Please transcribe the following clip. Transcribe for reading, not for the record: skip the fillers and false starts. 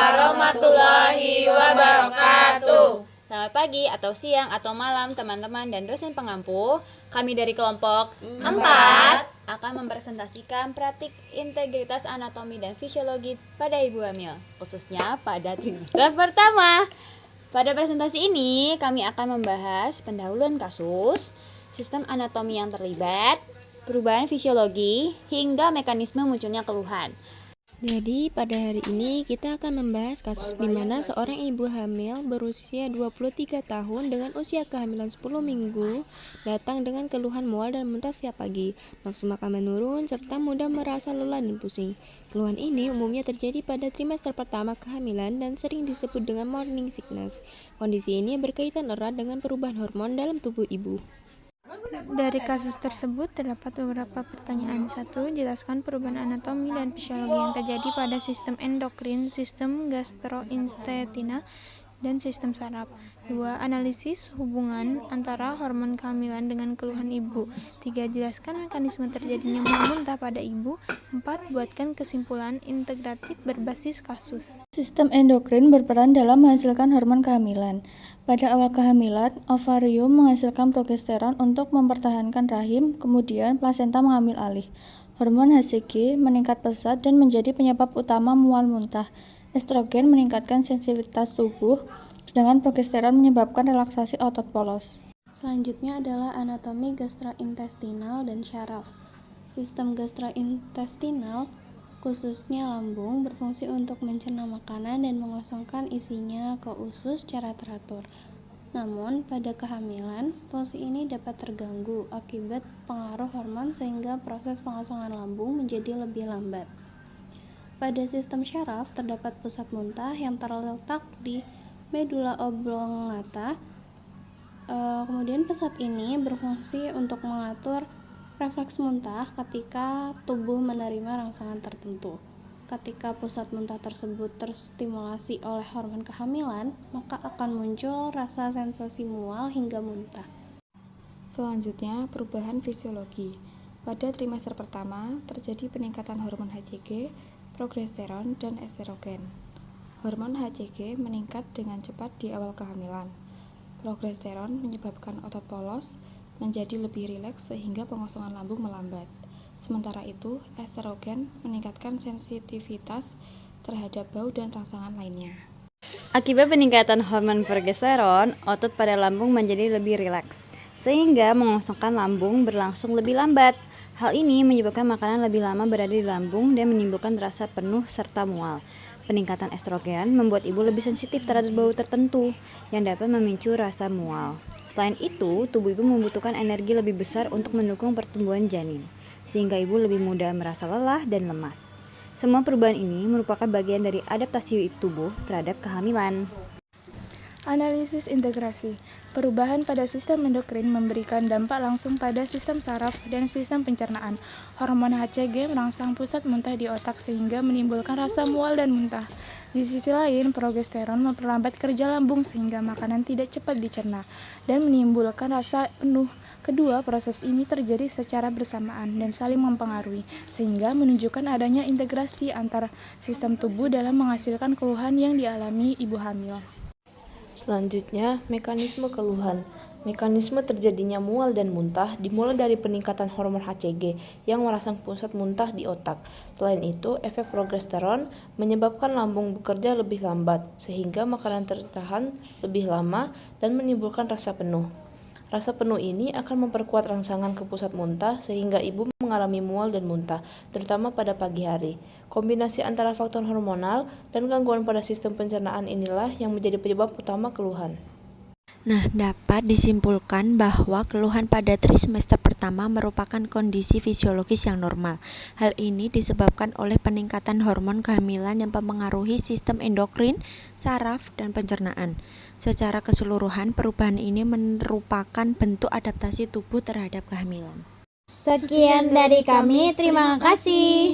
warahmatullahi wabarakatuh. Selamat pagi atau siang atau malam teman-teman dan dosen pengampu. Kami dari kelompok 4 akan mempresentasikan praktik integritas anatomi dan fisiologi pada ibu hamil, khususnya pada trimester pertama. Pada presentasi ini kami akan membahas pendahuluan kasus, sistem anatomi yang terlibat, perubahan fisiologi, hingga mekanisme munculnya keluhan. Jadi pada hari ini kita akan membahas kasus di mana seorang ibu hamil berusia 23 tahun dengan usia kehamilan 10 minggu datang dengan keluhan mual dan muntah setiap pagi, nafsu makan menurun, serta mudah merasa lelah dan pusing. Keluhan ini umumnya terjadi pada trimester pertama kehamilan dan sering disebut dengan morning sickness. Kondisi ini berkaitan erat dengan perubahan hormon dalam tubuh ibu. Dari kasus tersebut terdapat beberapa pertanyaan. 1. Jelaskan perubahan anatomi dan fisiologi yang terjadi pada sistem endokrin, sistem gastrointestinal, dan sistem saraf. 2. Analisis hubungan antara hormon kehamilan dengan keluhan ibu. 3. Jelaskan mekanisme terjadinya mual muntah pada ibu. 4. Buatkan kesimpulan integratif berbasis kasus. Sistem endokrin berperan dalam menghasilkan hormon kehamilan. Pada awal kehamilan, ovarium menghasilkan progesteron untuk mempertahankan rahim, kemudian plasenta mengambil alih. Hormon HCG meningkat pesat dan menjadi penyebab utama mual muntah. Estrogen meningkatkan sensitivitas tubuh, sedangkan progesteron menyebabkan relaksasi otot polos. Selanjutnya adalah anatomi gastrointestinal dan syaraf. Sistem gastrointestinal, khususnya lambung, berfungsi untuk mencerna makanan dan mengosongkan isinya ke usus secara teratur. Namun, pada kehamilan, fungsi ini dapat terganggu akibat pengaruh hormon sehingga proses pengosongan lambung menjadi lebih lambat. Pada sistem syaraf, terdapat pusat muntah yang terletak di medula oblongata. Kemudian pusat ini berfungsi untuk mengatur refleks muntah ketika tubuh menerima rangsangan tertentu. Ketika pusat muntah tersebut terstimulasi oleh hormon kehamilan, maka akan muncul rasa sensasi mual hingga muntah. Selanjutnya, perubahan fisiologi. Pada trimester pertama, terjadi peningkatan hormon HCG, progesteron, dan estrogen. Hormon HCG meningkat dengan cepat di awal kehamilan. Progesteron menyebabkan otot polos menjadi lebih rileks sehingga pengosongan lambung melambat. Sementara itu, estrogen meningkatkan sensitivitas terhadap bau dan rangsangan lainnya. Akibat peningkatan hormon progesteron, otot pada lambung menjadi lebih rileks, sehingga mengosongkan lambung berlangsung lebih lambat. Hal ini menyebabkan makanan lebih lama berada di lambung dan menimbulkan rasa penuh serta mual. Peningkatan estrogen membuat ibu lebih sensitif terhadap bau tertentu yang dapat memicu rasa mual. Selain itu, tubuh ibu membutuhkan energi lebih besar untuk mendukung pertumbuhan janin, sehingga ibu lebih mudah merasa lelah dan lemas. Semua perubahan ini merupakan bagian dari adaptasi tubuh terhadap kehamilan. Analisis integrasi. Perubahan pada sistem endokrin memberikan dampak langsung pada sistem saraf dan sistem pencernaan. Hormon HCG merangsang pusat muntah di otak sehingga menimbulkan rasa mual dan muntah. Di sisi lain, progesteron memperlambat kerja lambung sehingga makanan tidak cepat dicerna dan menimbulkan rasa penuh. Kedua proses ini terjadi secara bersamaan dan saling mempengaruhi, sehingga menunjukkan adanya integrasi antar sistem tubuh dalam menghasilkan keluhan yang dialami ibu hamil. Selanjutnya, mekanisme keluhan. Mekanisme terjadinya mual dan muntah dimulai dari peningkatan hormon HCG yang merangsang pusat muntah di otak. Selain itu, efek progesteron menyebabkan lambung bekerja lebih lambat, sehingga makanan tertahan lebih lama dan menimbulkan rasa penuh. Rasa penuh ini akan memperkuat rangsangan ke pusat muntah sehingga ibu mengalami mual dan muntah, terutama pada pagi hari. Kombinasi antara faktor hormonal dan gangguan pada sistem pencernaan inilah yang menjadi penyebab utama keluhan. Nah, dapat disimpulkan bahwa keluhan pada trimester pertama merupakan kondisi fisiologis yang normal. Hal ini disebabkan oleh peningkatan hormon kehamilan yang mempengaruhi sistem endokrin, saraf, dan pencernaan. Secara keseluruhan, perubahan ini merupakan bentuk adaptasi tubuh terhadap kehamilan. Sekian dari kami, terima kasih.